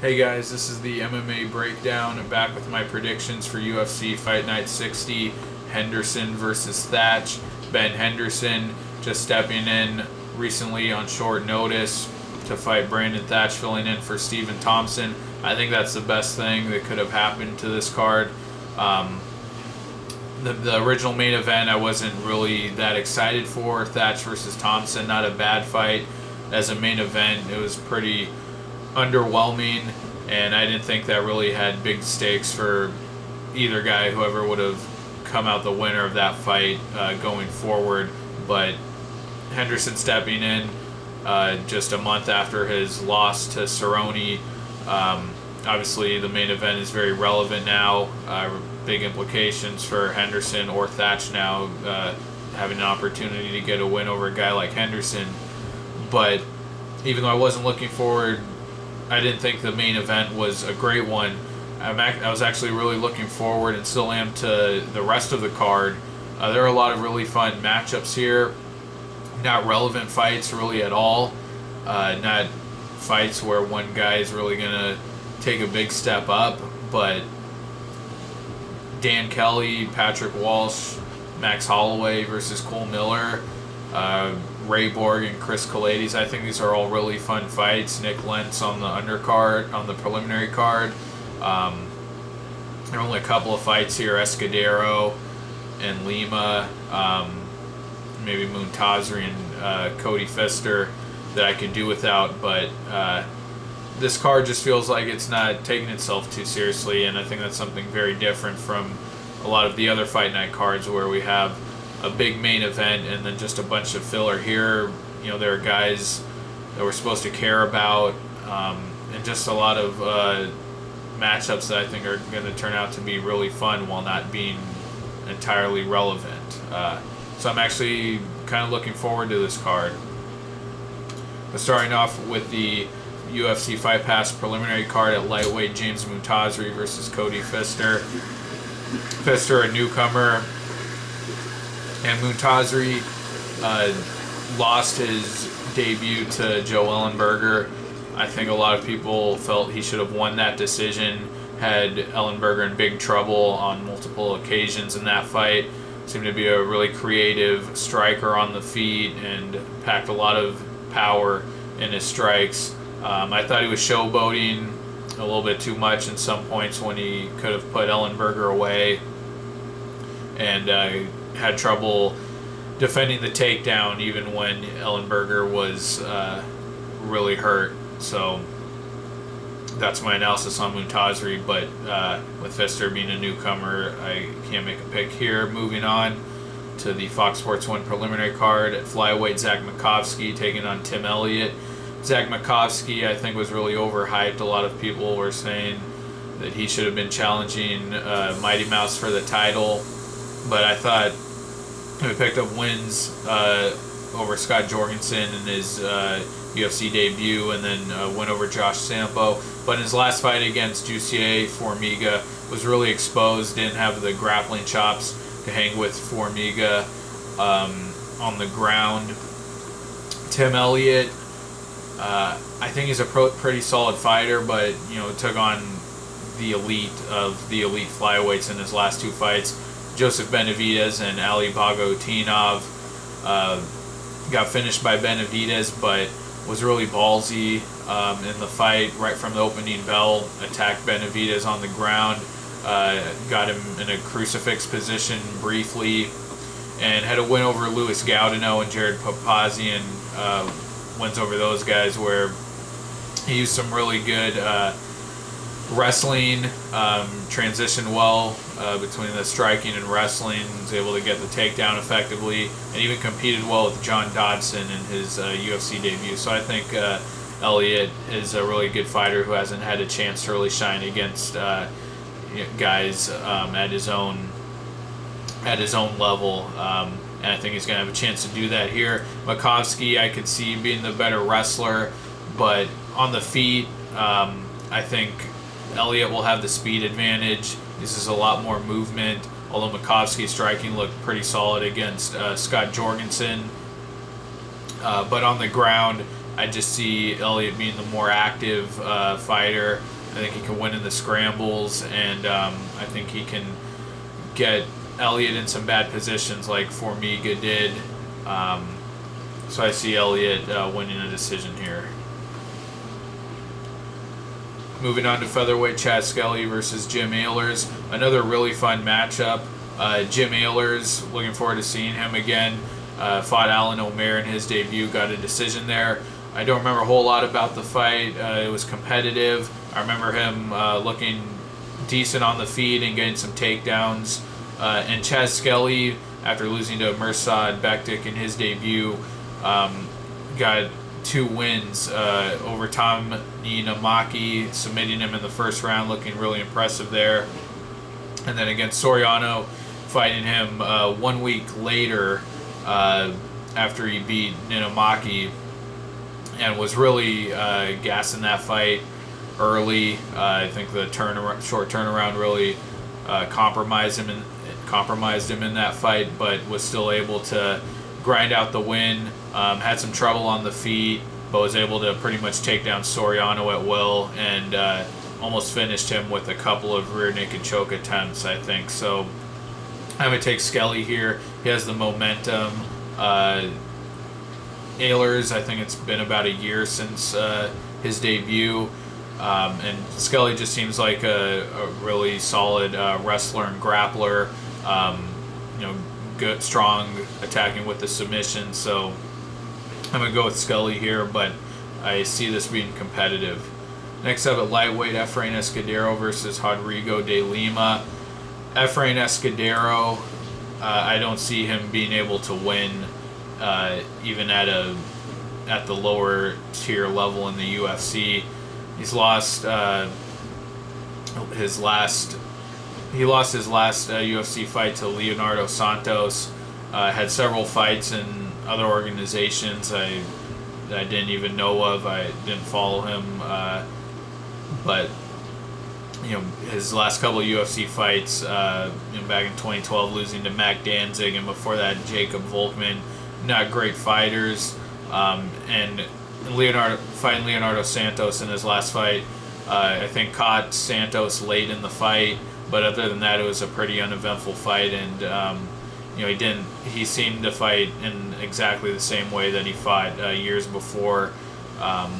Hey guys, this is the MMA breakdown. I'm back with my predictions for UFC Fight Night 60, Henderson versus Thatch. Ben Henderson just stepping in recently on short notice to fight Brandon Thatch, filling in for Stephen Thompson. I think that's the best thing that could have happened to this card. The original main event I wasn't really that excited for. Thatch versus Thompson, not a bad fight. As a main event, it was pretty underwhelming, and I didn't think that really had big stakes for either guy, whoever would have come out the winner of that fight going forward. But Henderson stepping in just a month after his loss to Cerrone. Obviously, the main event is very relevant now. Big implications for Henderson or Thatch now, having an opportunity to get a win over a guy like Henderson. But even though I wasn't looking forward, I didn't think the main event was a great one. I was actually really looking forward, and still am, to the rest of the card. There are a lot of really fun matchups here. Not relevant fights really at all. Not fights where one guy is really going to take a big step up. But Dan Kelly, Patrick Walsh, Max Holloway versus Cole Miller, Ray Borg and Chris Kelades. I think these are all really fun fights. Nick Lentz on the undercard, on the preliminary card. There are only a couple of fights here: Escudero and Lima, maybe Muntazri and Cody Pfister that I could do without. But this card just feels like it's not taking itself too seriously, and I think that's something very different from a lot of the other Fight Night cards where we have a big main event and then just a bunch of filler. Here, there are guys that we're supposed to care about, and just a lot of matchups that I think are going to turn out to be really fun while not being entirely relevant. So I'm actually kind of looking forward to this card. But starting off with the UFC Fight Pass preliminary card at lightweight, James Muntazri versus Cody Pfister. Pfister, a newcomer, and Muntazri lost his debut to Joe Ellenberger. I think a lot of people felt he should have won that decision, had Ellenberger in big trouble on multiple occasions in that fight. Seemed to be a really creative striker on the feet and packed a lot of power in his strikes. I thought he was showboating a little bit too much in some points when he could have put Ellenberger away, and had trouble defending the takedown even when Ellenberger was really hurt. So that's my analysis on Muntazri, but with Pfister being a newcomer, I can't make a pick here. Moving on to the Fox Sports 1 preliminary card at flyweight, Zach Makovsky taking on Tim Elliott. Zach Makovsky, I think, was really overhyped. A lot of people were saying that he should have been challenging Mighty Mouse for the title, but I thought he picked up wins over Scott Jorgensen in his UFC debut, and then went over Josh Sampo. But in his last fight against Jussier Formiga, was really exposed, didn't have the grappling chops to hang with Formiga on the ground. Tim Elliott, I think he's a pretty solid fighter, but took on the elite of the elite flyweights in his last two fights. Joseph Benavidez and Ali Bagotinov. Got finished by Benavidez, but was really ballsy in the fight. Right from the opening bell, attacked Benavidez on the ground, got him in a crucifix position briefly, and had a win over Louis Gaudino and Jared Papazian. Wins over those guys where he used some really good wrestling, transitioned well between the striking and wrestling, was able to get the takedown effectively, and even competed well with John Dodson in his UFC debut. So I think Elliott is a really good fighter who hasn't had a chance to really shine against guys at his own level. And I think he's going to have a chance to do that here. Makovsky, I could see being the better wrestler, but on the feet, I think Elliott will have the speed advantage. This is a lot more movement, although Makovsky's striking looked pretty solid against Scott Jorgensen. But on the ground, I just see Elliott being the more active fighter. I think he can win in the scrambles, and I think he can get Elliott in some bad positions like Formiga did. So I see Elliott winning a decision here. Moving on to featherweight, Chad Skelly versus Jim Alers. Another really fun matchup. Jim Alers, looking forward to seeing him again. Fought Alan O'Meara in his debut, got a decision there. I don't remember a whole lot about the fight. It was competitive. I remember him looking decent on the feet and getting some takedowns. And Chad Skelly, after losing to Mirsad Bektik in his debut, got 2 wins over Tom Ninamaki, submitting him in the first round, looking really impressive there. And then against Soriano, fighting him 1 week later after he beat Ninamaki, and was really gassing that fight early. I think the short turnaround really compromised him in that fight, but was still able to grind out the win. Had some trouble on the feet, but was able to pretty much take down Soriano at will, and almost finished him with a couple of rear naked choke attempts, I think. So I'm going to take Skelly here. He has the momentum. Alers, I think it's been about a year since his debut. And Skelly just seems like a really solid wrestler and grappler. Good, strong, attacking with the submission. So I'm going to go with Skelly here, but I see this being competitive. Next up at lightweight, Efrain Escudero versus Rodrigo de Lima. Efrain Escudero, I don't see him being able to win even at the lower tier level in the UFC. He's lost his last UFC fight to Leonardo Santos. Had several fights in other organizations I didn't even know of. I didn't follow him, but his last couple of UFC fights, back in 2012, losing to Mac Danzig, and before that Jacob Volkman, not great fighters. And fighting Leonardo Santos in his last fight, I think caught Santos late in the fight, but other than that, it was a pretty uneventful fight, and he seemed to fight in exactly the same way that he fought years before,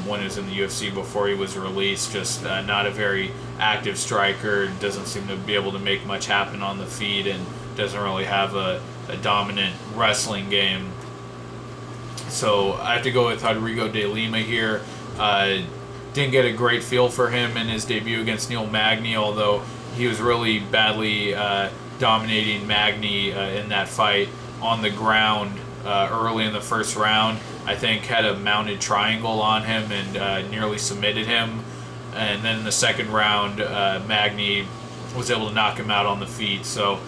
when he was in the UFC before he was released. Just not a very active striker, doesn't seem to be able to make much happen on the feet, and doesn't really have a dominant wrestling game. So I have to go with Rodrigo de Lima here. Didn't get a great feel for him in his debut against Neil Magny, although he was really badly dominating Magny in that fight on the ground early in the first round. I think had a mounted triangle on him and nearly submitted him. And then in the second round, Magny was able to knock him out on the feet. So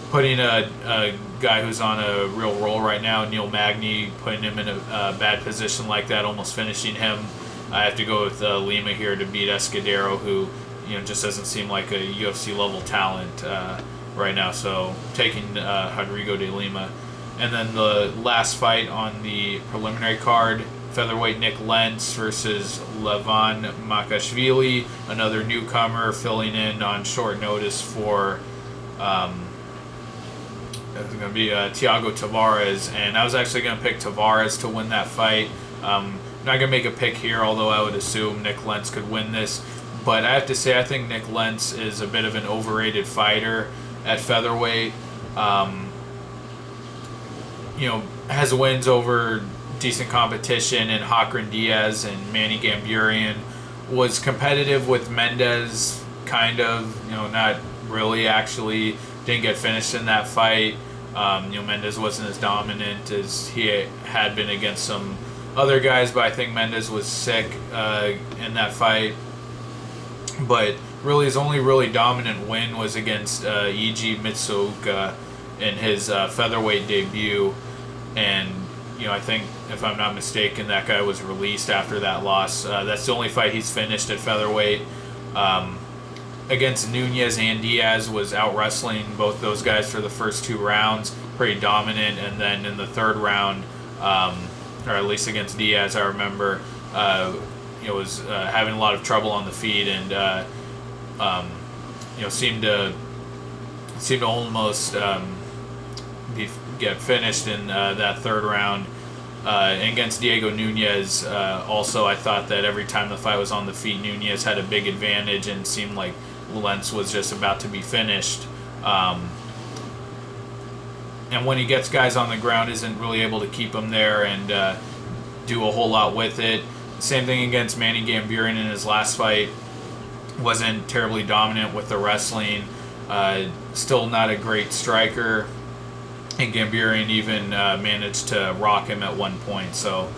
putting a guy who's on a real roll right now, Neil Magny, putting him in a bad position like that, almost finishing him. I have to go with Lima here to beat Escudero, who just doesn't seem like a UFC level talent right now. So taking Rodrigo de Lima. And then the last fight on the preliminary card, featherweight Nick Lentz versus Levan Makashvili, another newcomer filling in on short notice for it's going to be Thiago Tavares, and I was actually going to pick Tavares to win that fight. I'm not going to make a pick here, although I would assume Nick Lentz could win this. But I have to say, I think Nick Lentz is a bit of an overrated fighter at featherweight. Has wins over decent competition in Hakran Diaz and Manny Gamburian. Was competitive with Mendez, kind of, not really actually. Didn't get finished in that fight. Mendez wasn't as dominant as he had been against some other guys, but I think Mendez was sick in that fight. But really, his only really dominant win was against Eiji Mitsuoka in his featherweight debut. And, I think, if I'm not mistaken, that guy was released after that loss. That's the only fight he's finished at featherweight. Against Nunez and Diaz was out wrestling both those guys for the first 2 rounds, pretty dominant, and then in the third round, or at least against Diaz, I remember, was having a lot of trouble on the feet and seemed to almost get finished in that third round. Against Diego Nunes, also I thought that every time the fight was on the feet, Nunes had a big advantage and seemed like Lentz was just about to be finished. And when he gets guys on the ground, isn't really able to keep them there and do a whole lot with it. Same thing against Manny Gambirian in his last fight. Wasn't terribly dominant with the wrestling. Still not a great striker. And Gambirian even managed to rock him at one point. So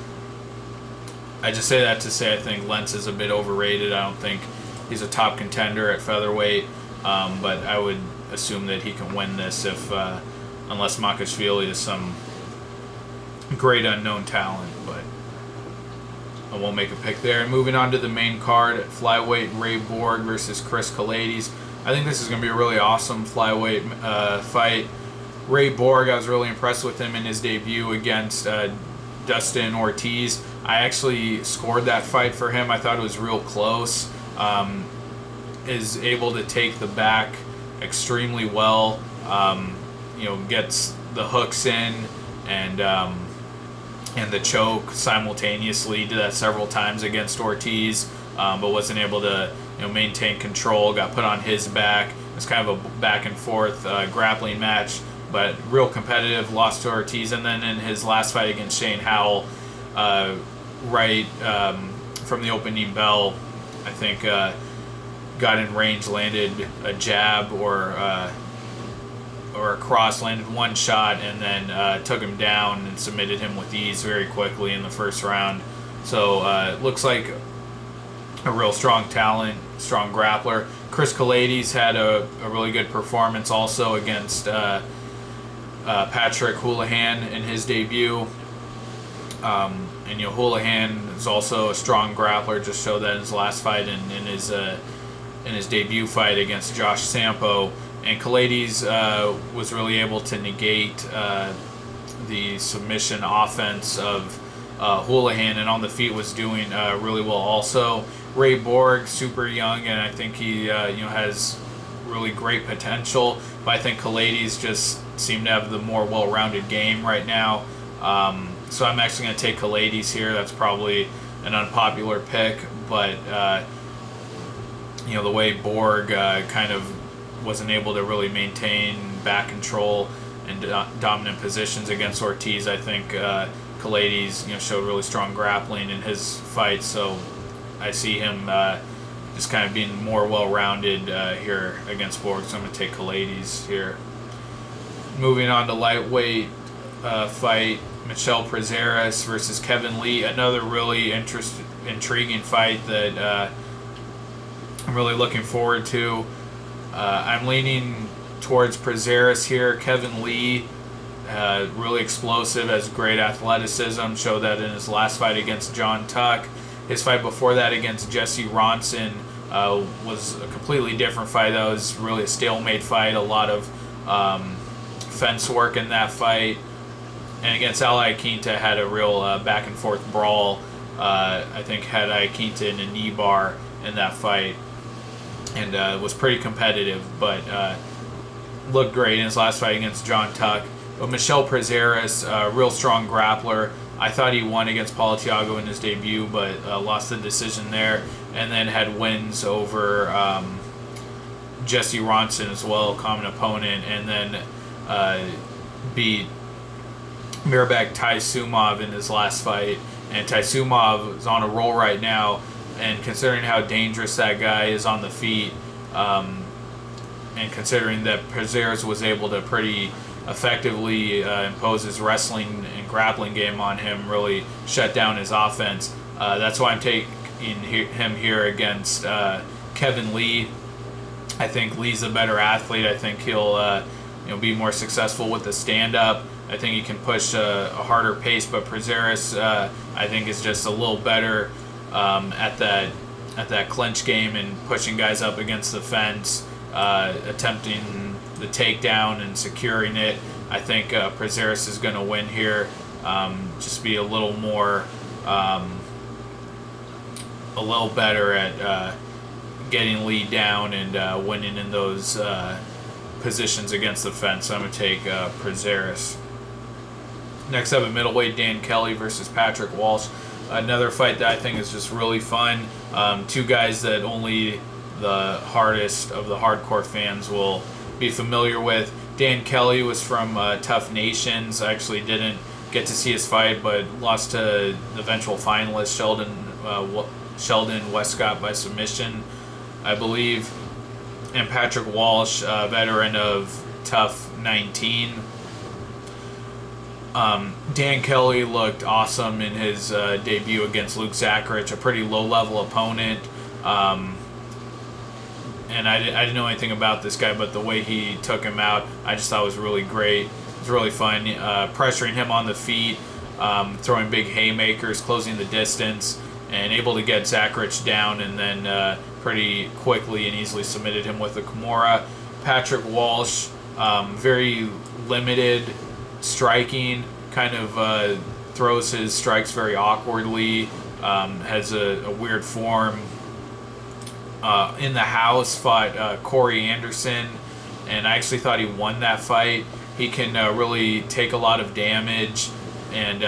I just say that to say I think Lentz is a bit overrated. I don't think he's a top contender at featherweight. But I would assume that he can win this unless Makashvili is some great unknown talent. But I won't make a pick there. And moving on to the main card, flyweight Ray Borg versus Chris Kelades. I think this is going to be a really awesome flyweight fight. Ray Borg, I was really impressed with him in his debut against Dustin Ortiz. I actually scored that fight for him. I thought it was real close. Is able to take the back extremely well. Gets the hooks in and the choke simultaneously. Did that several times against Ortiz, but wasn't able to maintain control. Got put on his back. It was kind of a back and forth grappling match, but real competitive. Lost to Ortiz, and then in his last fight against Shane Howell, right from the opening bell, I think got in range, landed a jab or a cross, landed one shot, and then took him down and submitted him with ease very quickly in the first round. So looks like a real strong talent, strong grappler. Chris Kelades had a really good performance also against Patrick Houlihan in his debut. And Houlihan is also a strong grappler. Just showed that in his last fight and in his debut fight against Josh Sampo. And Kelades was really able to negate the submission offense of Houlihan, and on the feet was doing really well also. Ray Borg, super young, and I think he has really great potential. But I think Kelades just seemed to have the more well-rounded game right now. So I'm actually going to take Kelades here. That's probably an unpopular pick, but the way Borg kind of wasn't able to really maintain back control and dominant positions against Ortiz, I think Kelades showed really strong grappling in his fight. So I see him just kind of being more well-rounded here against Borg. So I'm going to take Kelades here. Moving on to lightweight fight, Michel Prazeres versus Kevin Lee. Another really intriguing fight that I'm really looking forward to. I'm leaning towards Prazeres here. Kevin Lee, really explosive, has great athleticism. Showed that in his last fight against John Tuck. His fight before that against Jesse Ronson was a completely different fight. That was really a stalemate fight. A lot of fence work in that fight. And against Al Iaquinta had a real back and forth brawl. I think had Iaquinta in a knee bar in that fight. And was pretty competitive, but looked great in his last fight against John Tuck. But Michel Prazeres, real strong grappler. I thought he won against Paulo Thiago in his debut, but lost the decision there. And then had wins over Jesse Ronson as well, common opponent. And then beat Mirbek Taisumov in his last fight. And Taisumov is on a roll right now. And considering how dangerous that guy is on the feet, and considering that Prazeres was able to pretty effectively impose his wrestling and grappling game on him, really shut down his offense, that's why I'm taking him here against Kevin Lee. I think Lee's a better athlete. I think he'll be more successful with the stand-up. I think he can push a harder pace, but Prazeres, I think, is just a little better at that clinch game and pushing guys up against the fence, attempting the takedown and securing it. I think Prazeres is going to win here. Just be a little more a little better at getting Lee down and winning in those positions against the fence. So I'm going to take Prazeres. Next up at middleweight, Dan Kelly versus Patrick Walsh. Another fight that I think is just really fun. Two guys that only the hardest of the hardcore fans will be familiar with. Dan Kelly was from Tough Nations. I actually didn't get to see his fight, but lost to the eventual finalist Sheldon Westcott by submission, I believe. And Patrick Walsh, veteran of Tough 19. Dan Kelly looked awesome in his debut against Luke Zacharich, a pretty low-level opponent. And I didn't know anything about this guy, but the way he took him out, I just thought was really great. It was really fun. Pressuring him on the feet, throwing big haymakers, closing the distance, and able to get Zacharich down, and then pretty quickly and easily submitted him with the Kimura. Patrick Walsh, very limited striking, kind of throws his strikes very awkwardly, has a weird form. In the house, fought Corey Anderson, and I actually thought he won that fight. He can really take a lot of damage and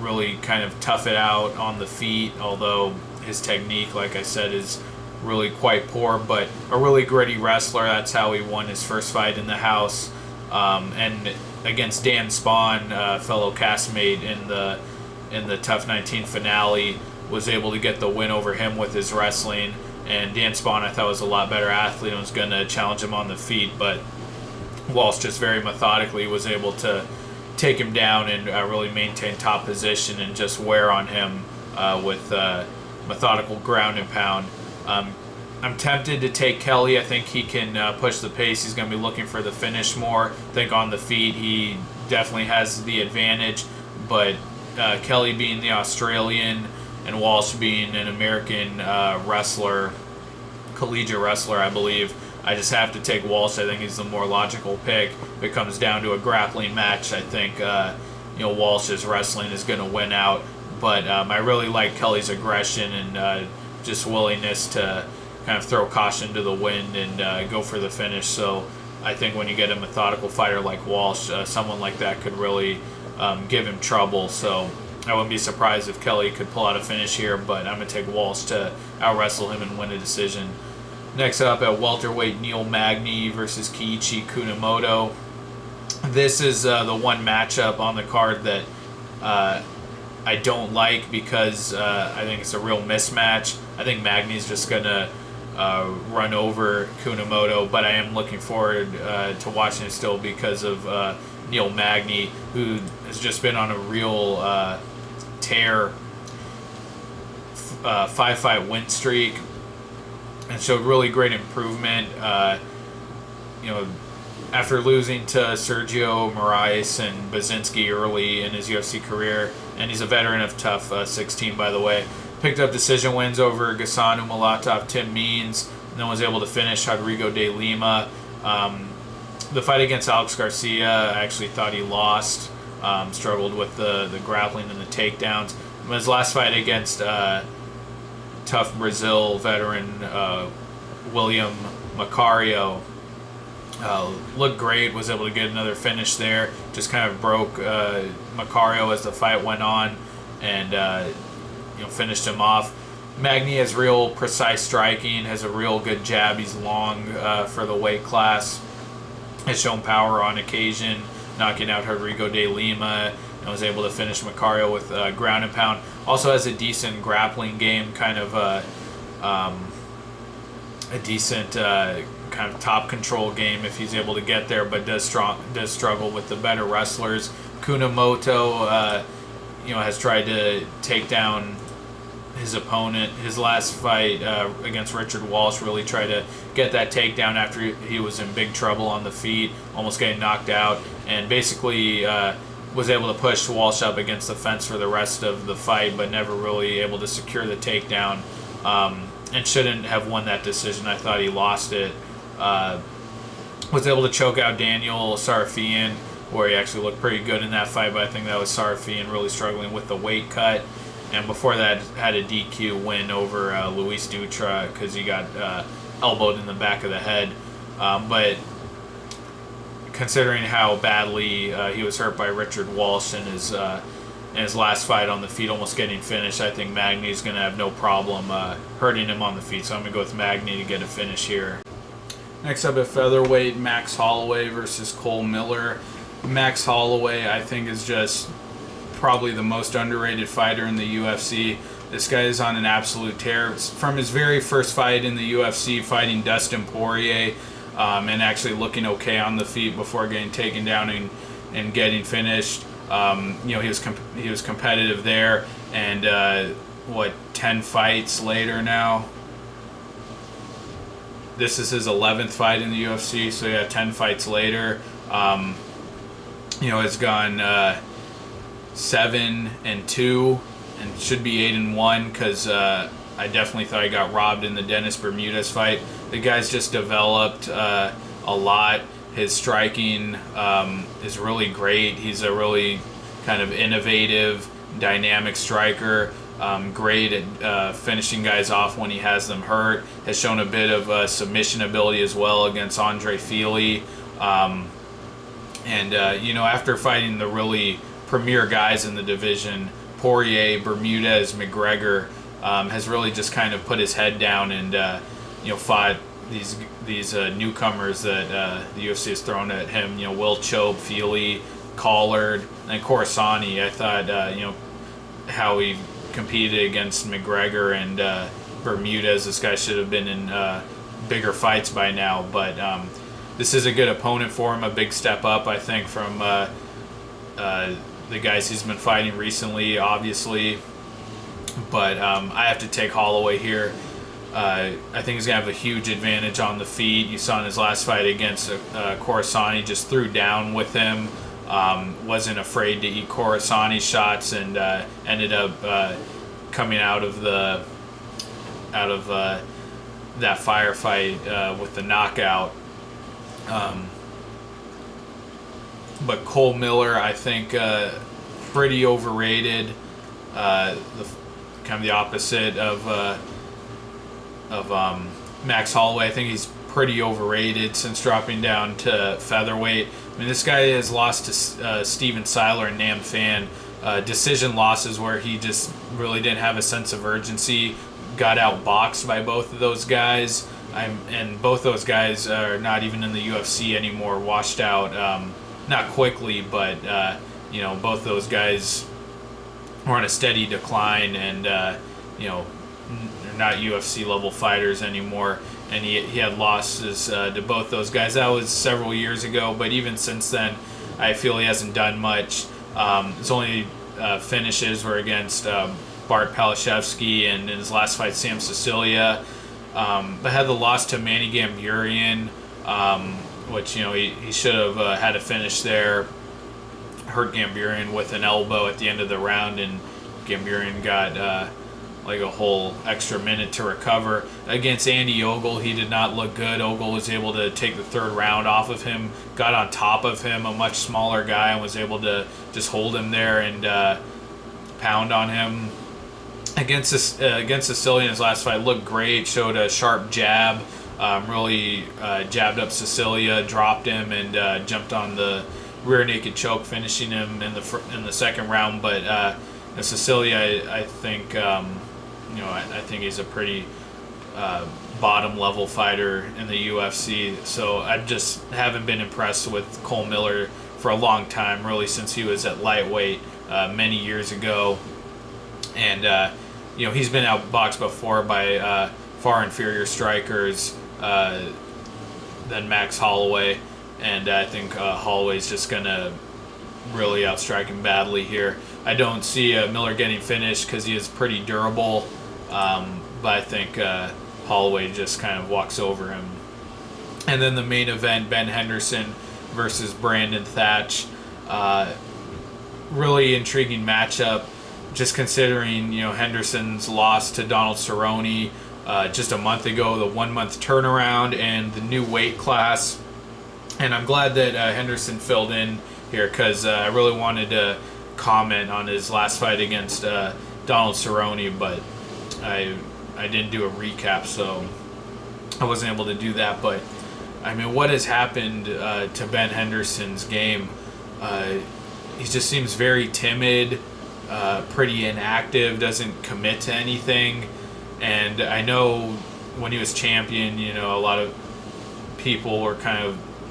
really kind of tough it out on the feet, although his technique, like I said, is really quite poor, but a really gritty wrestler. That's how he won his first fight in the house. And against Dan Spawn, fellow castmate in the Tough 19 finale, was able to get the win over him with his wrestling. And Dan Spawn, I thought, was a lot better athlete and was going to challenge him on the feet, but Walsh just very methodically was able to take him down and really maintain top position and just wear on him with methodical ground and pound. I'm tempted to take Kelly. I think he can push the pace. He's going to be looking for the finish more. I think on the feet he definitely has the advantage, but Kelly being the Australian and Walsh being an American wrestler, collegiate wrestler, I believe, I just have to take Walsh. I think he's the more logical pick. If it comes down to a grappling match, I think Walsh's wrestling is going to win out. But I really like Kelly's aggression and just willingness to kind of throw caution to the wind and go for the finish. So I think when you get a methodical fighter like Walsh, someone like that could really give him trouble. So I wouldn't be surprised if Kelly could pull out a finish here, but I'm going to take Walsh to out-wrestle him and win a decision. Next up at welterweight, Neil Magny versus Kiichi Kunimoto. This is the one matchup on the card that I don't like because I think it's a real mismatch. I think Magny's just going to run over Kunimoto, but I am looking forward to watching it still because of Neil Magny, who has just been on a real tear, 5-fight win streak, and showed really great improvement. After losing to Sergio Moraes and Basinski early in his UFC career, and he's a veteran of Tough 16, by the way, picked up decision wins over Gasanu Malatov, Tim Means, and then was able to finish Rodrigo de Lima. The fight against Alex Garcia, I actually thought he lost. Struggled with the grappling and the takedowns. His last fight against Tough Brazil veteran William Macario looked great, was able to get another finish there. Just kind of broke Macario as the fight went on and finished him off. Magny has real precise striking, has a real good jab. He's long for the weight class. Has shown power on occasion, knocking out Rodrigo de Lima, and was able to finish Macario with ground and pound. Also has a decent grappling game, kind of a decent kind of top control game if he's able to get there, but does struggle with the better wrestlers. Kunimoto, has tried to take down his opponent. His last fight against Richard Walsh really tried to get that takedown after he was in big trouble on the feet, almost getting knocked out, and basically was able to push Walsh up against the fence for the rest of the fight, but never really able to secure the takedown, and shouldn't have won that decision. I thought he lost it. Was able to choke out Daniel Sarafian, where he actually looked pretty good in that fight, but I think that was Sarafian really struggling with the weight cut. and before that had a DQ win over Luis Dutra because he got elbowed in the back of the head. But considering how badly he was hurt by Richard Walsh in his last fight on the feet, almost getting finished, I think Magny's going to have no problem hurting him on the feet. So I'm going to go with Magny to get a finish here. Next up at featherweight, Max Holloway versus Cole Miller. Max Holloway, I think, is just probably the most underrated fighter in the UFC. This guy is on an absolute tear. From his very first fight in the UFC, fighting Dustin Poirier, and actually looking okay on the feet before getting taken down and getting finished. He was competitive there, and 10 fights later now. This is his 11th fight in the UFC, so yeah, 10 fights later. Has gone 7-2 and should be 8-1 because I definitely thought he got robbed in the Dennis Bermudez fight. The guy's just developed a lot. His striking is really great. He's a really kind of innovative, dynamic striker. Great at finishing guys off when he has them hurt. Has shown a bit of submission ability as well against Andre Fili. After fighting the really premier guys in the division, Poirier, Bermudez, McGregor, has really just kind of put his head down and fought these newcomers that the UFC has thrown at him. Will Chope, Fili, Collard, and Corsani. I thought how he competed against McGregor and Bermudez. This guy should have been in bigger fights by now, but this is a good opponent for him. A big step up, I think, from the guys he's been fighting recently, obviously. But I have to take Holloway here. I think he's going to have a huge advantage on the feet. You saw in his last fight against Corsani, just threw down with him. Wasn't afraid to eat Corsani's shots, and ended up coming out of that firefight with the knockout. But Cole Miller, I think, pretty overrated. Kind of the opposite of Max Holloway. I think he's pretty overrated since dropping down to featherweight. I mean, this guy has lost to Steven Seiler and Nam Phan. Decision losses where he just really didn't have a sense of urgency. Got outboxed by both of those guys. And both those guys are not even in the UFC anymore, washed out, not quickly, but, both those guys were on a steady decline and, they're not UFC level fighters anymore. And he had losses to both those guys. That was several years ago, but even since then, I feel he hasn't done much. His only finishes were against Bart Palashevsky and in his last fight, Sam Sicilia. But had the loss to Manny Gamburian, which he should have had a finish there. Hurt Gamburian with an elbow at the end of the round, and Gamburian got like a whole extra minute to recover. Against Andy Ogle, he did not look good. Ogle was able to take the third round off of him, got on top of him, a much smaller guy, and was able to just hold him there and pound on him. Against Sicilian, his last fight looked great, showed a sharp jab, really jabbed up Sicilia, dropped him, and jumped on the rear naked choke, finishing him in the second round. But Sicilia, I think, I think he's a pretty bottom level fighter in the UFC. So I just haven't been impressed with Cole Miller for a long time, really since he was at lightweight many years ago. And he's been outboxed before by far inferior strikers than Max Holloway, and I think Holloway's just gonna really outstrike him badly here. I don't see Miller getting finished because he is pretty durable, but I think Holloway just kind of walks over him. And then the main event, Ben Henderson versus Brandon Thatch. Really intriguing matchup. Just considering, Henderson's loss to Donald Cerrone just a month ago, the 1 month turnaround, and the new weight class. And I'm glad that Henderson filled in here because I really wanted to comment on his last fight against Donald Cerrone, but I didn't do a recap, so I wasn't able to do that. But I mean, what has happened to Ben Henderson's game? He just seems very timid, pretty inactive, doesn't commit to anything. And I know when he was champion, you know, a lot of people were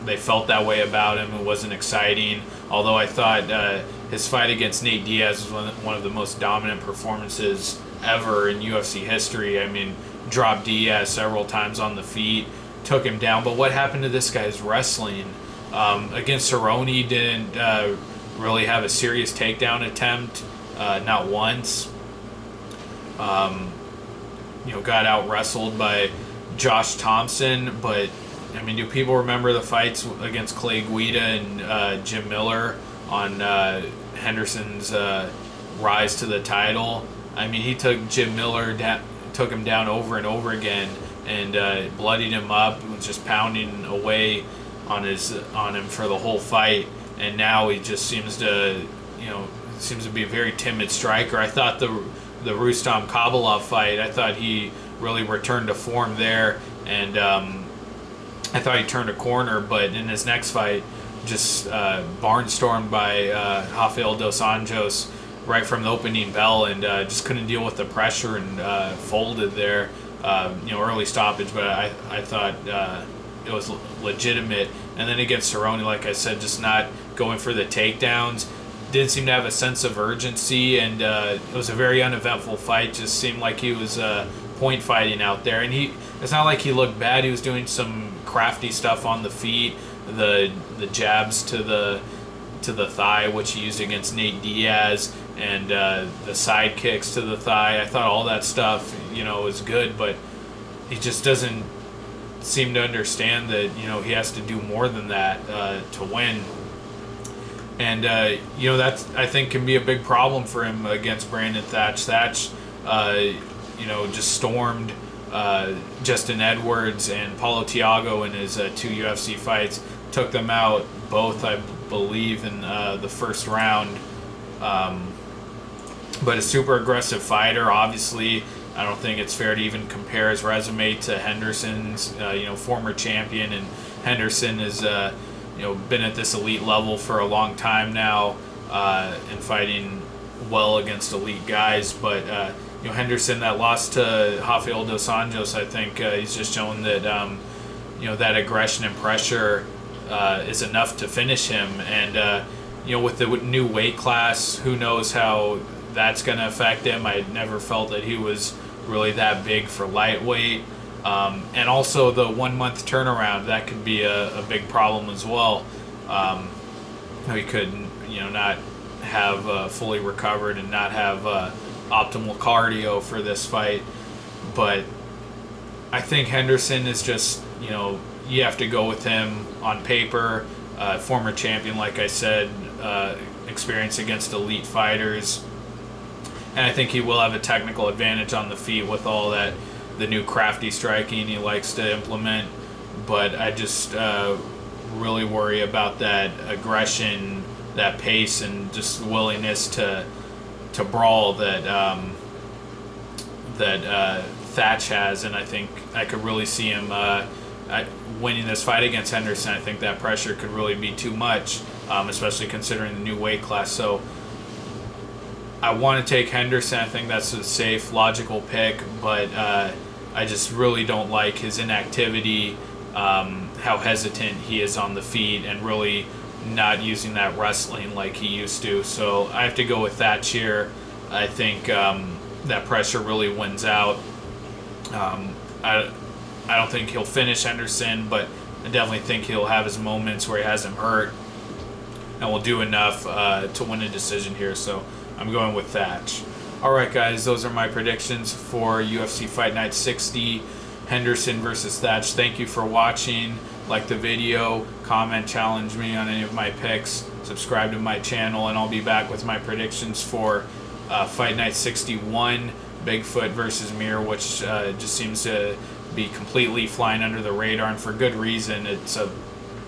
they felt that way about him. It wasn't exciting. Although I thought his fight against Nate Diaz was one of the most dominant performances ever in UFC history. I mean, dropped Diaz several times on the feet, took him down. But what happened to this guy's wrestling? Against Cerrone, didn't really have a serious takedown attempt, not once. You know, got out wrestled by Josh Thompson, but I mean, do people remember the fights against Clay Guida and Jim Miller on Henderson's rise to the title? I mean, he took Jim Miller took him down over and over again, and bloodied him up. Was just pounding away on him for the whole fight. And now he just seems to be a very timid striker. I thought the Rustam Kabalov fight, I thought he really returned to form there, and I thought he turned a corner, but in his next fight, just barnstormed by Rafael dos Anjos right from the opening bell, and just couldn't deal with the pressure and folded there. Early stoppage, but I thought it was legitimate. And then against Cerrone, like I said, just not going for the takedowns. Didn't seem to have a sense of urgency, and it was a very uneventful fight. Just seemed like he was point fighting out there, and it's not like he looked bad. He was doing some crafty stuff on the feet, the jabs to the thigh, which he used against Nate Diaz, and the side kicks to the thigh. I thought all that stuff, was good, but he just doesn't seem to understand that he has to do more than that to win. And that I think can be a big problem for him against Brandon Thatch. Thatch, just stormed Justin Edwards and Paulo Thiago in his 2 UFC fights. Took them out both, I believe, in the first round. But a super aggressive fighter. Obviously, I don't think it's fair to even compare his resume to Henderson's. Former champion, and Henderson is been at this elite level for a long time now, and fighting well against elite guys. But Henderson, that loss to Rafael dos Anjos, I think he's just shown that that aggression and pressure is enough to finish him. And with the new weight class, who knows how that's going to affect him. I never felt that he was really that big for lightweight. And also the 1 month turnaround, that could be a big problem as well. He could, not have fully recovered and not have optimal cardio for this fight. But I think Henderson is just, you have to go with him on paper. Former champion, like I said, experience against elite fighters. And I think he will have a technical advantage on the feet with all that, the new crafty striking he likes to implement. But I just really worry about that aggression, that pace, and just willingness to brawl that Thatch has. And I think I could really see him winning this fight against Henderson. I think that pressure could really be too much, especially considering the new weight class. So I want to take Henderson. I think that's a safe, logical pick, but I just really don't like his inactivity, how hesitant he is on the feet, and really not using that wrestling like he used to. So I have to go with Thatch here. I think that pressure really wins out. I don't think he'll finish Henderson, but I definitely think he'll have his moments where he has him hurt, and will do enough to win a decision here. So I'm going with Thatch. Alright guys, those are my predictions for UFC Fight Night 60, Henderson versus Thatch. Thank you for watching. Like the video, comment, challenge me on any of my picks, subscribe to my channel, and I'll be back with my predictions for Fight Night 61, Bigfoot versus Mir, which just seems to be completely flying under the radar, and for good reason. It's a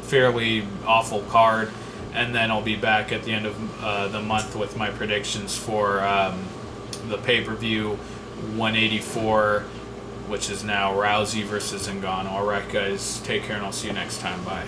fairly awful card. And then I'll be back at the end of the month with my predictions for the pay-per-view 184, which is now Rousey versus Ngannou. All right, guys, take care, and I'll see you next time. Bye.